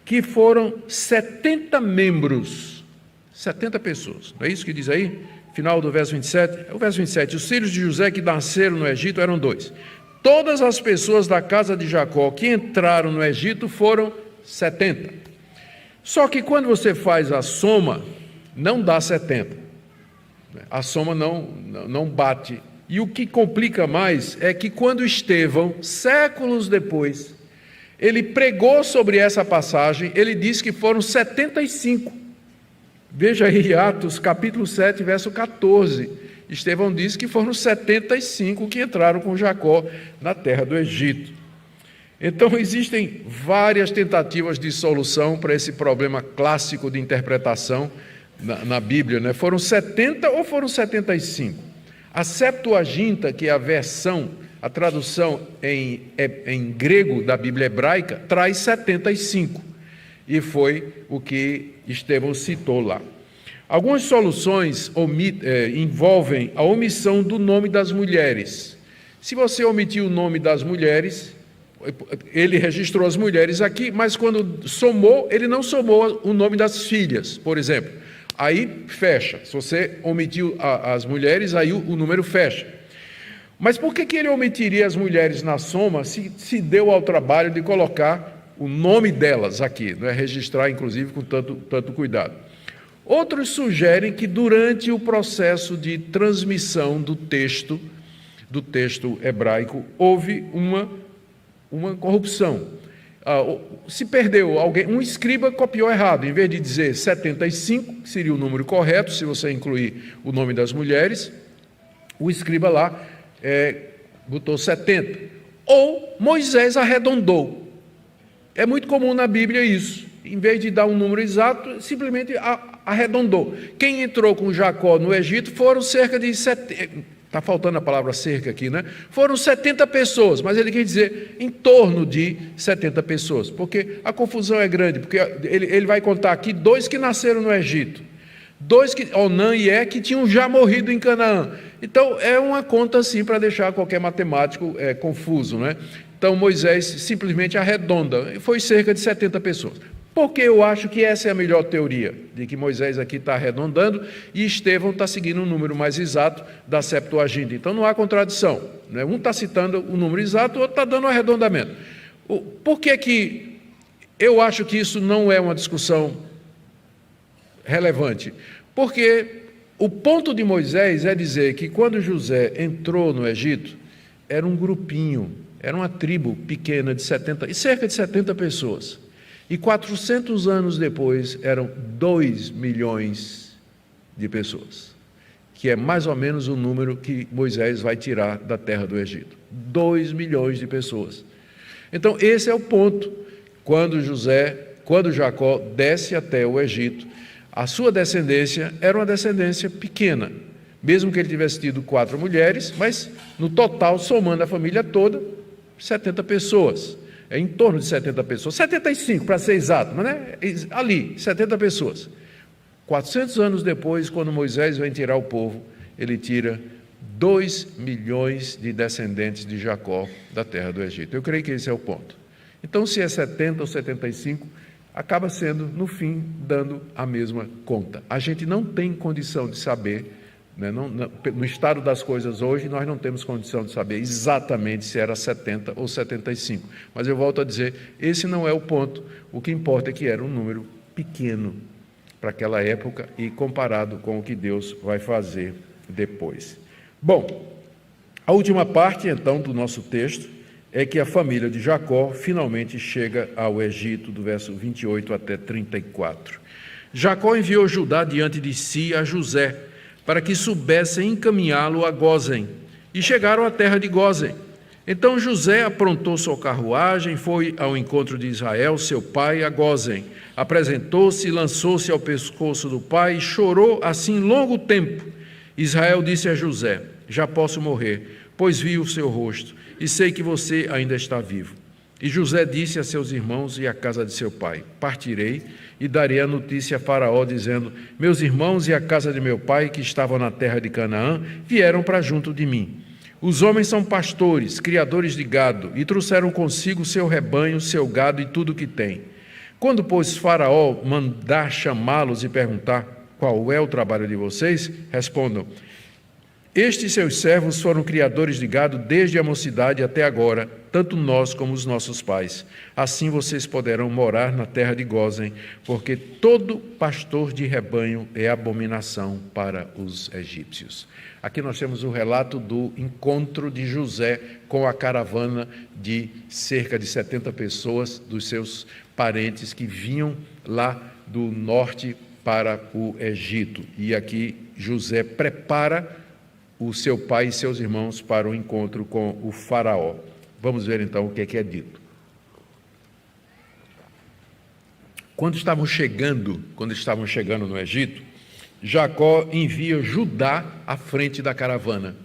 que foram 70 membros, 70 pessoas. Não é isso que diz aí? Final do verso 27. O verso 27. Os filhos de José que nasceram no Egito eram 2. Todas as pessoas da casa de Jacó que entraram no Egito foram 70. Só que quando você faz a soma, não dá 70. A soma não bate. E o que complica mais é que quando Estevão, séculos depois, ele pregou sobre essa passagem, ele diz que foram 75. Veja aí Atos capítulo 7, verso 14. Estevão diz que foram 75 que entraram com Jacó na terra do Egito. Então, existem várias tentativas de solução para esse problema clássico de interpretação na Bíblia, né? Foram 70 ou foram 75? A Septuaginta, que é a versão, a tradução em grego da Bíblia hebraica, traz 75. E foi o que Estevão citou lá. Algumas soluções envolvem a omissão do nome das mulheres. Se você omitir o nome das mulheres, ele registrou as mulheres aqui, mas quando somou, ele não somou o nome das filhas, por exemplo. Aí fecha. Se você omitiu as mulheres, aí o número fecha. Mas por que ele omitiria as mulheres na soma se deu ao trabalho de colocar o nome delas aqui, não é? Registrar, inclusive, com tanto cuidado? Outros sugerem que durante o processo de transmissão do texto hebraico, houve uma corrupção. Se perdeu alguém, um escriba copiou errado, em vez de dizer 75, que seria o número correto, se você incluir o nome das mulheres, o escriba lá botou 70. Ou Moisés arredondou. é muito comum na Bíblia isso. Em vez de dar um número exato, simplesmente arredondou. Quem entrou com Jacó no Egito foram cerca de 70... Está faltando a palavra cerca aqui, né? Foram 70 pessoas, mas ele quer dizer em torno de 70 pessoas, porque a confusão é grande, porque ele vai contar aqui 2 que nasceram no Egito, 2 que, Onã e É, que tinham já morrido em Canaã. Então, é uma conta assim para deixar qualquer matemático confuso, né? Então, Moisés simplesmente arredonda, e foi cerca de 70 pessoas. Porque eu acho que essa é a melhor teoria, de que Moisés aqui está arredondando e Estevão está seguindo um número mais exato da Septuaginta. Então não há contradição, né? Um está citando o número exato, o outro está dando um arredondamento. Por que eu acho que isso não é uma discussão relevante? Porque o ponto de Moisés é dizer que quando José entrou no Egito, era um grupinho, era uma tribo pequena de cerca de 70 pessoas. E 400 anos depois, eram 2 milhões de pessoas, que é mais ou menos o número que Moisés vai tirar da terra do Egito. 2 milhões de pessoas. Então, esse é o ponto. Quando Jacó desce até o Egito, a sua descendência era uma descendência pequena, mesmo que ele tivesse tido 4 mulheres, mas no total, somando a família toda, 70 pessoas. É em torno de 70 pessoas, 75 para ser exato, mas né, ali, 70 pessoas. 400 anos depois, quando Moisés vem tirar o povo, ele tira 2 milhões de descendentes de Jacó da terra do Egito. Eu creio que esse é o ponto. Então, se é 70 ou 75, acaba sendo, no fim, dando a mesma conta. A gente não tem condição de saber, né, no estado das coisas hoje, nós não temos condição de saber exatamente se era 70 ou 75. Mas eu volto a dizer, esse não é o ponto. O que importa é que era um número pequeno para aquela época e comparado com o que Deus vai fazer depois. Bom, a última parte, então, do nosso texto é que a família de Jacó finalmente chega ao Egito, do verso 28 até 34. Jacó enviou Judá diante de si a José, para que soubessem encaminhá-lo a Gósen, e chegaram à terra de Gósen. Então José aprontou sua carruagem, foi ao encontro de Israel, seu pai, a Gósen. Apresentou-se e lançou-se ao pescoço do pai e chorou assim longo tempo. Israel disse a José: já posso morrer, pois vi o seu rosto, e sei que você ainda está vivo. E José disse a seus irmãos e à casa de seu pai: partirei e darei a notícia a Faraó, dizendo: meus irmãos e a casa de meu pai, que estavam na terra de Canaã, vieram para junto de mim. Os homens são pastores, criadores de gado, e trouxeram consigo seu rebanho, seu gado e tudo o que tem. Quando, pois, Faraó mandar chamá-los e perguntar: qual é o trabalho de vocês? Respondam: estes seus servos foram criadores de gado desde a mocidade até agora, tanto nós como os nossos pais. Assim vocês poderão morar na terra de Gósen, porque todo pastor de rebanho é abominação para os egípcios. Aqui nós temos o relato do encontro de José com a caravana de cerca de 70 pessoas, dos seus parentes que vinham lá do norte para o Egito. E aqui José prepara o seu pai e seus irmãos para o encontro com o faraó. Vamos ver então o que é dito. Quando estavam chegando no Egito, Jacó envia Judá à frente da caravana.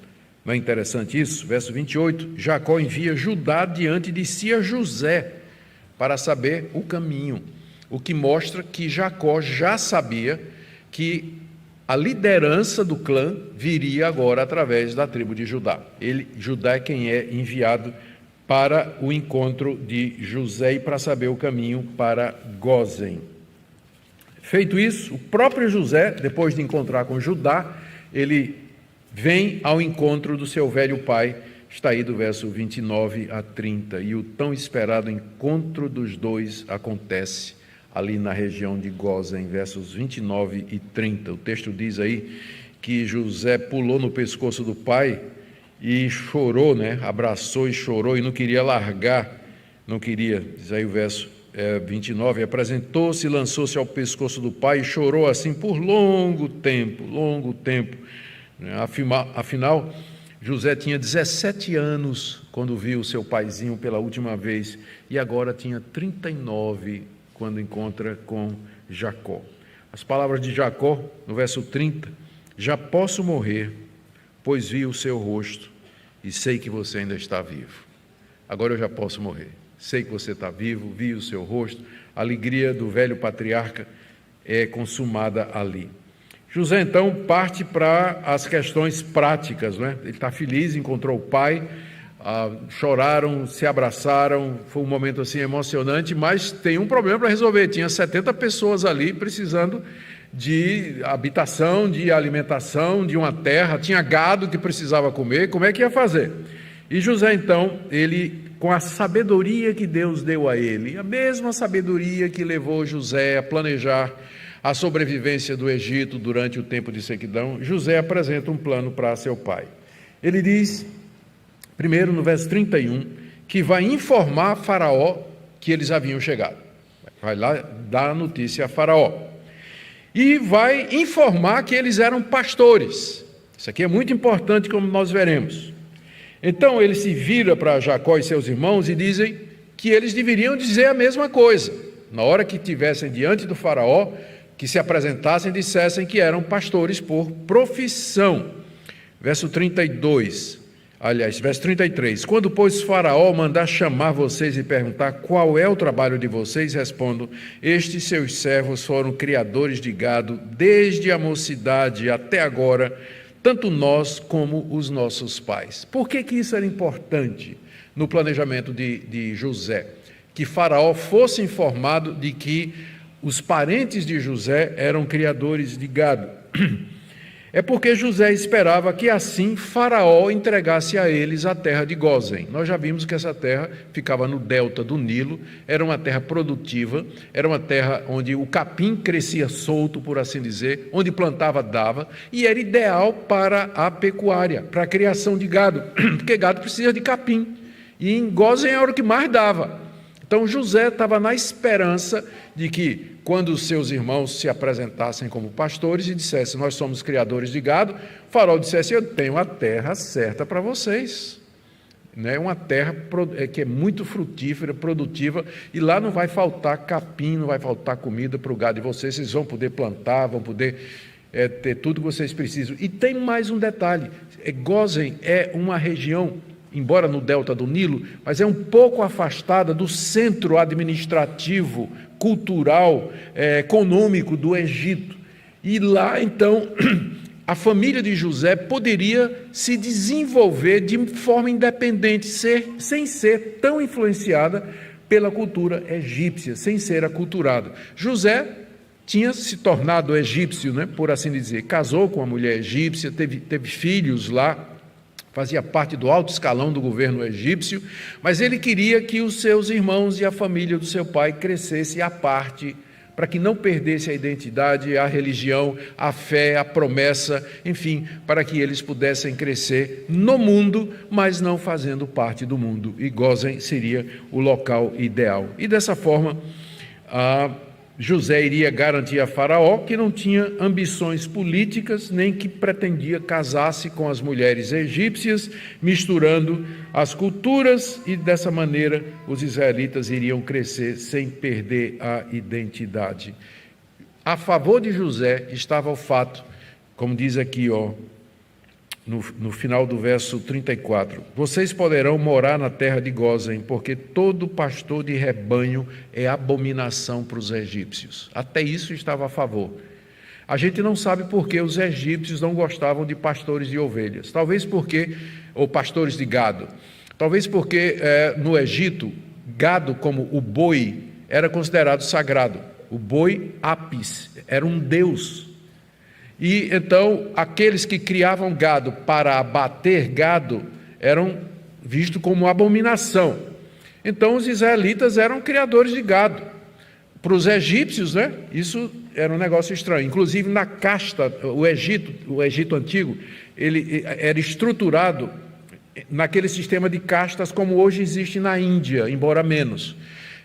Não é interessante isso? Verso 28, Jacó envia Judá diante de si a José para saber o caminho, o que mostra que Jacó já sabia que a liderança do clã viria agora através da tribo de Judá. Judá é quem é enviado para o encontro de José e para saber o caminho para Gósen. Feito isso, o próprio José, depois de encontrar com Judá, ele vem ao encontro do seu velho pai. Está aí do verso 29 a 30. E o tão esperado encontro dos dois acontece ali na região de Gósen, versos 29 e 30. O texto diz aí que José pulou no pescoço do pai e chorou, abraçou e chorou e não queria largar, diz aí o verso 29, apresentou-se e lançou-se ao pescoço do pai e chorou assim por longo tempo, afinal, José tinha 17 anos quando viu seu paizinho pela última vez e agora tinha 39 quando encontra com Jacó. As palavras de Jacó, no verso 30, já posso morrer, pois vi o seu rosto e sei que você ainda está vivo. Agora eu já posso morrer, sei que você está vivo, vi o seu rosto, a alegria do velho patriarca é consumada ali. José, então, parte para as questões práticas, né? Ele está feliz, encontrou o pai, choraram, se abraçaram, foi um momento assim emocionante, mas tem um problema para resolver. Tinha 70 pessoas ali precisando de habitação, de alimentação, de uma terra, tinha gado que precisava comer, como é que ia fazer? E José, então, ele, com a sabedoria que Deus deu a ele, a mesma sabedoria que levou José a planejar a sobrevivência do Egito durante o tempo de sequidão, José apresenta um plano para seu pai. Ele diz, primeiro no verso 31, que vai informar a Faraó que eles haviam chegado. Vai lá dar a notícia a Faraó. E vai informar que eles eram pastores. Isso aqui é muito importante, como nós veremos. Então ele se vira para Jacó e seus irmãos e dizem que eles deveriam dizer a mesma coisa. Na hora que estivessem diante do Faraó, que se apresentassem e dissessem que eram pastores por profissão. Verso 32, aliás, verso 33. Quando, pois, Faraó mandar chamar vocês e perguntar qual é o trabalho de vocês, respondam, estes seus servos foram criadores de gado desde a mocidade até agora, tanto nós como os nossos pais. Por que isso era importante no planejamento de José? Que Faraó fosse informado de que os parentes de José eram criadores de gado. É porque José esperava que assim Faraó entregasse a eles a terra de Gósen. Nós já vimos que essa terra ficava no delta do Nilo, era uma terra produtiva, era uma terra onde o capim crescia solto, por assim dizer, onde plantava dava, e era ideal para a pecuária, para a criação de gado, porque gado precisa de capim, e em Gósen era o que mais dava. Então José estava na esperança de que, quando os seus irmãos se apresentassem como pastores e dissessem, nós somos criadores de gado, Faraó dissesse, eu tenho a terra certa para vocês. Uma terra que é muito frutífera, produtiva, e lá não vai faltar capim, não vai faltar comida para o gado de vocês, vocês vão poder plantar, vão poder ter tudo que vocês precisam. E tem mais um detalhe, Gósen é uma região, embora no delta do Nilo, mas é um pouco afastada do centro administrativo, cultural, econômico do Egito. E lá, então, a família de José poderia se desenvolver de forma independente, sem ser tão influenciada pela cultura egípcia, sem ser aculturada. José tinha se tornado egípcio, por assim dizer, casou com uma mulher egípcia, teve filhos lá, fazia parte do alto escalão do governo egípcio, mas ele queria que os seus irmãos e a família do seu pai crescesse à parte, para que não perdesse a identidade, a religião, a fé, a promessa, enfim, para que eles pudessem crescer no mundo, mas não fazendo parte do mundo. E Gósen seria o local ideal. E dessa forma, José iria garantir a Faraó que não tinha ambições políticas, nem que pretendia casar-se com as mulheres egípcias, misturando as culturas, e dessa maneira os israelitas iriam crescer sem perder a identidade. A favor de José estava o fato, como diz aqui, no final do verso 34, vocês poderão morar na terra de Gósen, porque todo pastor de rebanho é abominação para os egípcios. Até isso estava a favor. A gente não sabe por que os egípcios não gostavam de pastores de ovelhas. Talvez porque, ou pastores de gado. Talvez porque no Egito, gado como o boi era considerado sagrado. O boi Apis era um deus. E então aqueles que criavam gado para abater gado eram vistos como abominação. Então os israelitas eram criadores de gado. Para os egípcios, isso era um negócio estranho. Inclusive na casta, o Egito antigo, ele era estruturado naquele sistema de castas como hoje existe na Índia, embora menos.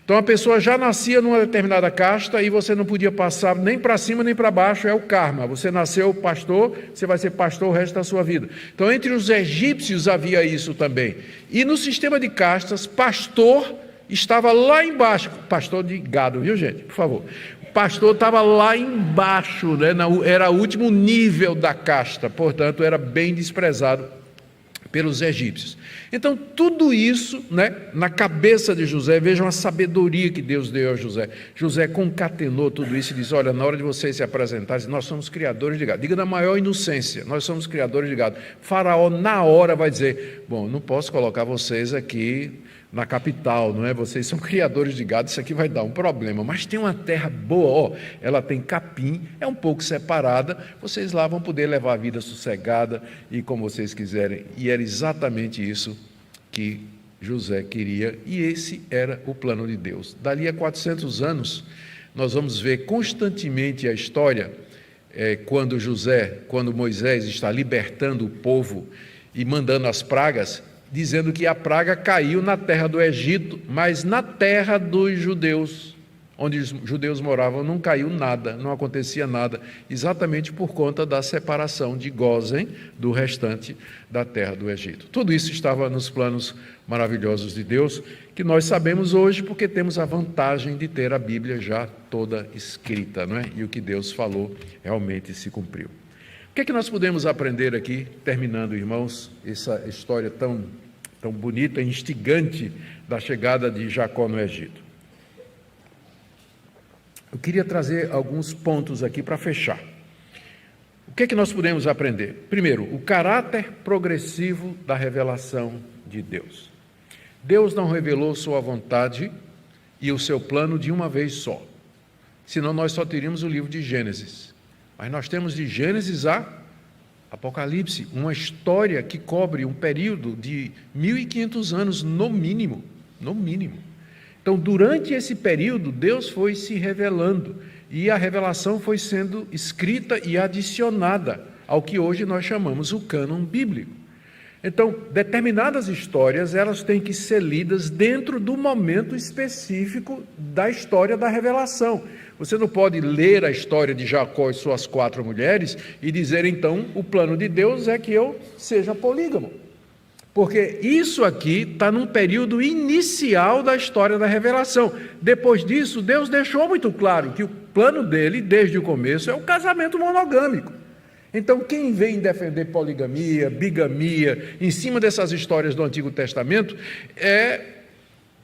Então a pessoa já nascia numa determinada casta e você não podia passar nem para cima nem para baixo, é o karma. Você nasceu pastor, você vai ser pastor o resto da sua vida. Então entre os egípcios havia isso também. E no sistema de castas, pastor estava lá embaixo. Pastor de gado, viu gente? Por favor. O pastor estava lá embaixo, né? Era o último nível da casta, portanto era bem desprezado pelos egípcios. Então, tudo isso, né, na cabeça de José, vejam a sabedoria que Deus deu a José. José concatenou tudo isso e disse, olha, na hora de vocês se apresentarem, nós somos criadores de gado. Diga na maior inocência, nós somos criadores de gado. Faraó, na hora, vai dizer, bom, não posso colocar vocês aqui na capital, não é? Vocês são criadores de gado, isso aqui vai dar um problema, mas tem uma terra boa, ó, ela tem capim, é um pouco separada, vocês lá vão poder levar a vida sossegada e como vocês quiserem. E era exatamente isso que José queria, e esse era o plano de Deus. Dali a 400 anos, nós vamos ver constantemente a história, quando Moisés está libertando o povo e mandando as pragas, dizendo que a praga caiu na terra do Egito, mas na terra dos judeus, onde os judeus moravam, não caiu nada, não acontecia nada, exatamente por conta da separação de Gósen do restante da terra do Egito. Tudo isso estava nos planos maravilhosos de Deus, que nós sabemos hoje porque temos a vantagem de ter a Bíblia já toda escrita, não é? E o que Deus falou realmente se cumpriu. O que é que nós podemos aprender aqui, terminando, irmãos, essa história tão bonita e instigante da chegada de Jacó no Egito? Eu queria trazer alguns pontos aqui para fechar. O que é que nós podemos aprender? Primeiro, o caráter progressivo da revelação de Deus. Deus não revelou sua vontade e o seu plano de uma vez só, senão nós só teríamos o livro de Gênesis. Mas nós temos de Gênesis a Apocalipse, uma história que cobre um período de 1.500 anos no mínimo, no mínimo. Então, durante esse período, Deus foi se revelando e a revelação foi sendo escrita e adicionada ao que hoje nós chamamos o cânon bíblico. Então, determinadas histórias, elas têm que ser lidas dentro do momento específico da história da revelação. Você não pode ler a história de Jacó e suas 4 mulheres e dizer, então, o plano de Deus é que eu seja polígamo. Porque isso aqui está num período inicial da história da revelação. Depois disso, Deus deixou muito claro que o plano dele, desde o começo, é o casamento monogâmico. Então, quem vem defender poligamia, bigamia, em cima dessas histórias do Antigo Testamento,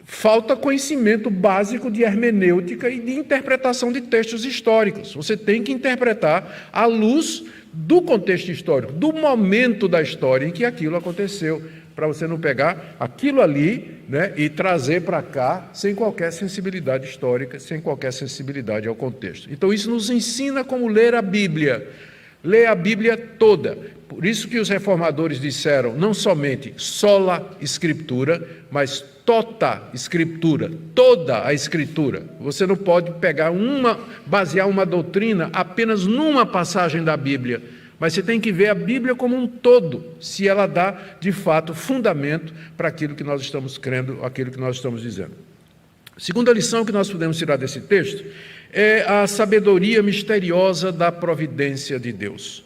falta conhecimento básico de hermenêutica e de interpretação de textos históricos. Você tem que interpretar à luz do contexto histórico, do momento da história em que aquilo aconteceu, para você não pegar aquilo ali, né, e trazer para cá sem qualquer sensibilidade histórica, sem qualquer sensibilidade ao contexto. Então, isso nos ensina como ler a Bíblia. Ler a Bíblia toda. Por isso que os reformadores disseram, não somente sola Escritura, mas tota Escritura, toda a Escritura. Você não pode basear uma doutrina apenas numa passagem da Bíblia, mas você tem que ver a Bíblia como um todo, se ela dá, de fato, fundamento para aquilo que nós estamos crendo, aquilo que nós estamos dizendo. A segunda lição que nós podemos tirar desse texto é a sabedoria misteriosa da providência de Deus.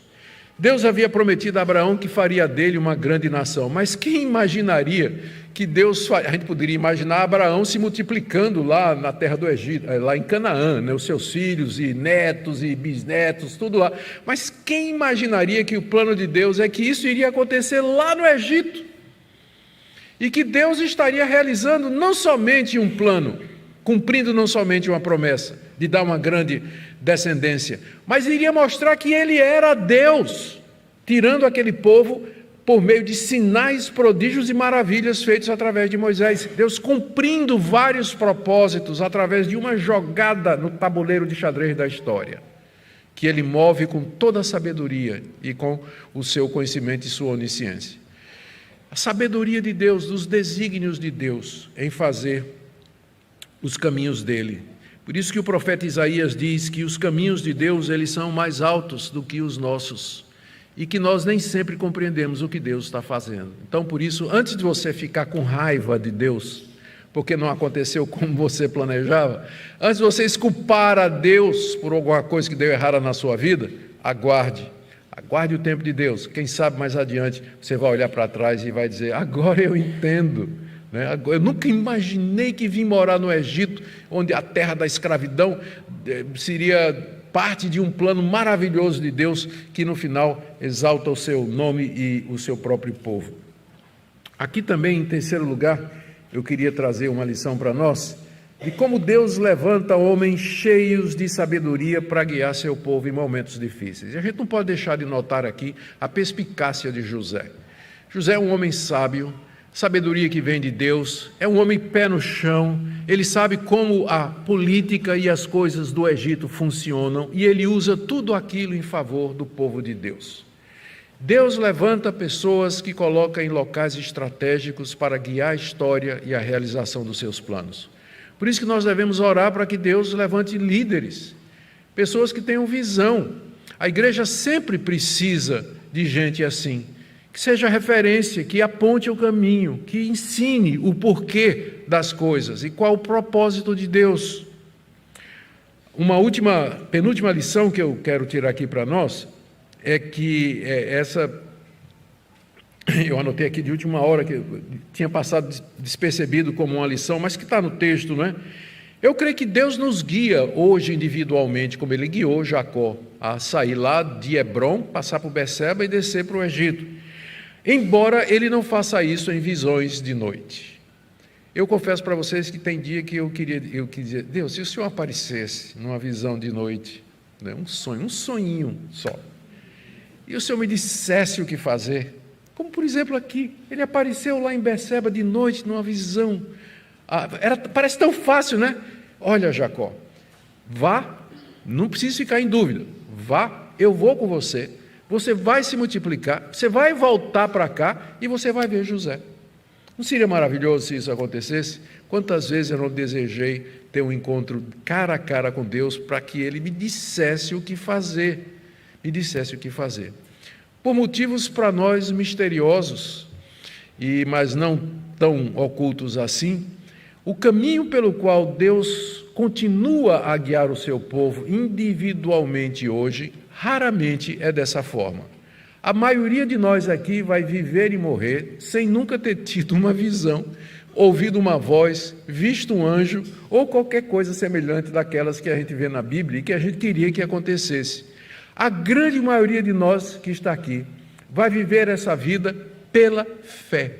Deus havia prometido a Abraão que faria dele uma grande nação, mas quem imaginaria que a gente poderia imaginar Abraão se multiplicando lá na terra do Egito, lá em Canaã, né, os seus filhos e netos e bisnetos, tudo lá. Mas quem imaginaria que o plano de Deus é que isso iria acontecer lá no Egito? E que Deus estaria realizando não somente um plano, cumprindo não somente uma promessa de dar uma grande descendência, mas iria mostrar que ele era Deus, tirando aquele povo por meio de sinais, prodígios e maravilhas feitos através de Moisés. Deus cumprindo vários propósitos através de uma jogada no tabuleiro de xadrez da história, que ele move com toda a sabedoria e com o seu conhecimento e sua onisciência. A sabedoria de Deus, dos desígnios de Deus em fazer os caminhos dele. Por isso que o profeta Isaías diz que os caminhos de Deus, eles são mais altos do que os nossos, e que nós nem sempre compreendemos o que Deus está fazendo. Então, por isso, antes de você ficar com raiva de Deus, porque não aconteceu como você planejava, antes de você culpar a Deus por alguma coisa que deu errada na sua vida, aguarde o tempo de Deus. Quem sabe mais adiante você vai olhar para trás e vai dizer: agora eu entendo, né? Eu nunca imaginei que vim morar no Egito, onde a terra da escravidão seria parte de um plano maravilhoso de Deus, que no final exalta o seu nome e o seu próprio povo. Aqui também, em terceiro lugar, eu queria trazer uma lição para nós, de como Deus levanta homens cheios de sabedoria para guiar seu povo em momentos difíceis. E a gente não pode deixar de notar aqui a perspicácia de José. José é um homem sábio, sabedoria que vem de Deus, é um homem pé no chão, ele sabe como a política e as coisas do Egito funcionam, e ele usa tudo aquilo em favor do povo de Deus. Deus levanta pessoas que coloca em locais estratégicos para guiar a história e a realização dos seus planos. Por isso que nós devemos orar para que Deus levante líderes, pessoas que tenham visão. A igreja sempre precisa de gente assim, que seja referência, que aponte o caminho, que ensine o porquê das coisas e qual o propósito de Deus. Uma penúltima lição que eu quero tirar aqui para nós é que eu anotei aqui de última hora, que eu tinha passado despercebido como uma lição, mas que está no texto, não é? Eu creio que Deus nos guia hoje individualmente, como Ele guiou Jacó a sair lá de Hebrom, passar por Beceba e descer para o Egito. Embora Ele não faça isso em visões de noite. Eu confesso para vocês que tem dia que eu queria dizer: Deus, se o Senhor aparecesse numa visão de noite, né, um sonhinho só, e o Senhor me dissesse o que fazer, como por exemplo aqui, Ele apareceu lá em Beceba de noite, numa visão, parece tão fácil, né? Olha, Jacó, vá, não precisa ficar em dúvida, vá, eu vou com você, você vai se multiplicar, você vai voltar para cá e você vai ver José. Não seria maravilhoso se isso acontecesse? Quantas vezes eu não desejei ter um encontro cara a cara com Deus para que Ele me dissesse o que fazer, Por motivos para nós misteriosos, mas não tão ocultos assim, o caminho pelo qual Deus continua a guiar o seu povo individualmente hoje, raramente é dessa forma. A maioria de nós aqui vai viver e morrer sem nunca ter tido uma visão, ouvido uma voz, visto um anjo ou qualquer coisa semelhante daquelas que a gente vê na Bíblia e que a gente queria que acontecesse. A grande maioria de nós que está aqui vai viver essa vida pela fé,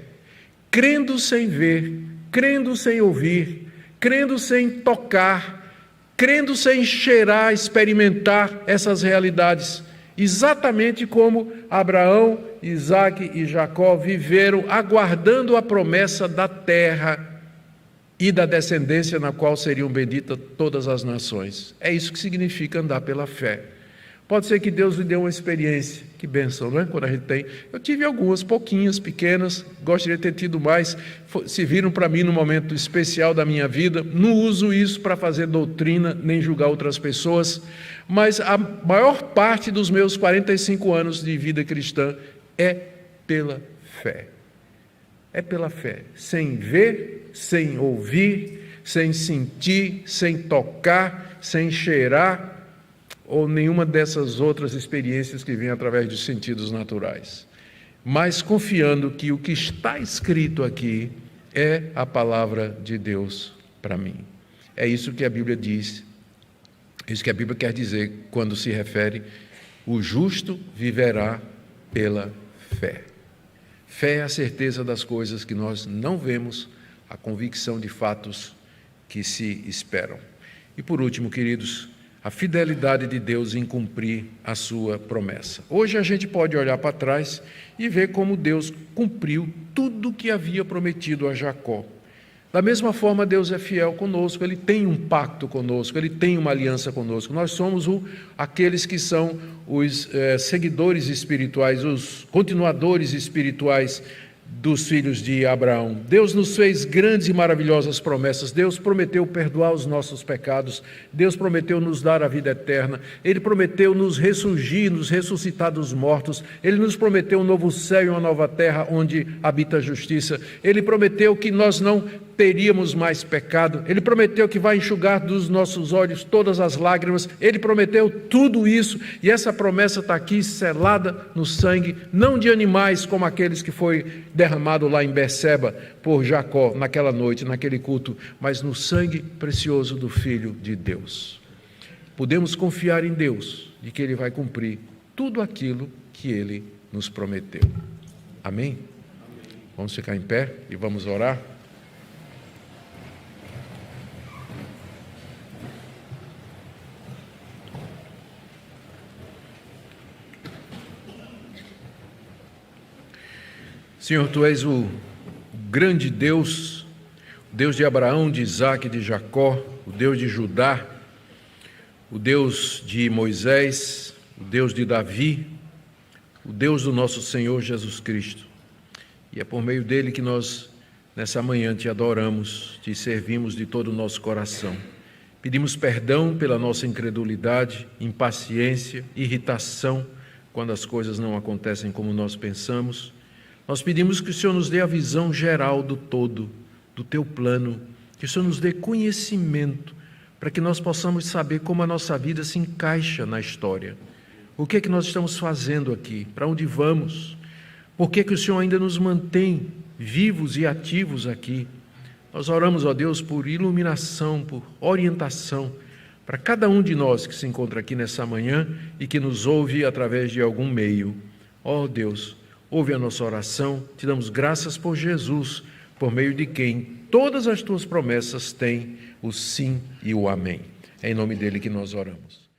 crendo sem ver, crendo sem ouvir, crendo sem tocar, crendo sem cheirar, experimentar essas realidades, exatamente como Abraão, Isaque e Jacó viveram aguardando a promessa da terra e da descendência na qual seriam benditas todas as nações. É isso que significa andar pela fé. Pode ser que Deus lhe dê uma experiência, que bênção, não é? Quando a gente tem. Eu tive algumas, pouquinhas, pequenas, gostaria de ter tido mais, serviram para mim num momento especial da minha vida. Não uso isso para fazer doutrina, nem julgar outras pessoas, mas a maior parte dos meus 45 anos de vida cristã é pela fé. É pela fé, sem ver, sem ouvir, sem sentir, sem tocar, sem cheirar, ou nenhuma dessas outras experiências que vêm através dos sentidos naturais, mas confiando que o que está escrito aqui é a palavra de Deus para mim. É isso que a Bíblia diz, é isso que a Bíblia quer dizer quando se refere: o justo viverá pela fé. Fé é a certeza das coisas que nós não vemos, a convicção de fatos que se esperam. E por último, queridos, a fidelidade de Deus em cumprir a sua promessa. Hoje a gente pode olhar para trás e ver como Deus cumpriu tudo o que havia prometido a Jacó. Da mesma forma, Deus é fiel conosco, Ele tem um pacto conosco, Ele tem uma aliança conosco. Nós somos aqueles que são os seguidores espirituais, os continuadores espirituais dos filhos de Abraão. Deus nos fez grandes e maravilhosas promessas. Deus prometeu perdoar os nossos pecados, Deus prometeu nos dar a vida eterna, Ele prometeu nos ressurgir, nos ressuscitar dos mortos, Ele nos prometeu um novo céu e uma nova terra onde habita a justiça, Ele prometeu que nós não teríamos mais pecado. Ele prometeu que vai enxugar dos nossos olhos todas as lágrimas. Ele prometeu tudo isso, e essa promessa está aqui selada no sangue, não de animais como aqueles que foi derramado lá em Berseba por Jacó naquela noite, naquele culto, mas no sangue precioso do Filho de Deus. Podemos confiar em Deus, de que Ele vai cumprir tudo aquilo que Ele nos prometeu. Amém? Vamos ficar em pé e vamos orar. Senhor, Tu és o grande Deus, o Deus de Abraão, de Isaque e de Jacó, o Deus de Judá, o Deus de Moisés, o Deus de Davi, o Deus do nosso Senhor Jesus Cristo. E é por meio dele que nós, nessa manhã, Te adoramos, Te servimos de todo o nosso coração. Pedimos perdão pela nossa incredulidade, impaciência, irritação, quando as coisas não acontecem como nós pensamos. Nós pedimos que o Senhor nos dê a visão geral do todo, do Teu plano, que o Senhor nos dê conhecimento, para que nós possamos saber como a nossa vida se encaixa na história. O que é que nós estamos fazendo aqui? Para onde vamos? Por que que o Senhor ainda nos mantém vivos e ativos aqui? Nós oramos, ó Deus, por iluminação, por orientação, para cada um de nós que se encontra aqui nessa manhã e que nos ouve através de algum meio. Ó Deus, ouve a nossa oração, Te damos graças por Jesus, por meio de quem todas as Tuas promessas têm o sim e o amém. É em nome dele que nós oramos.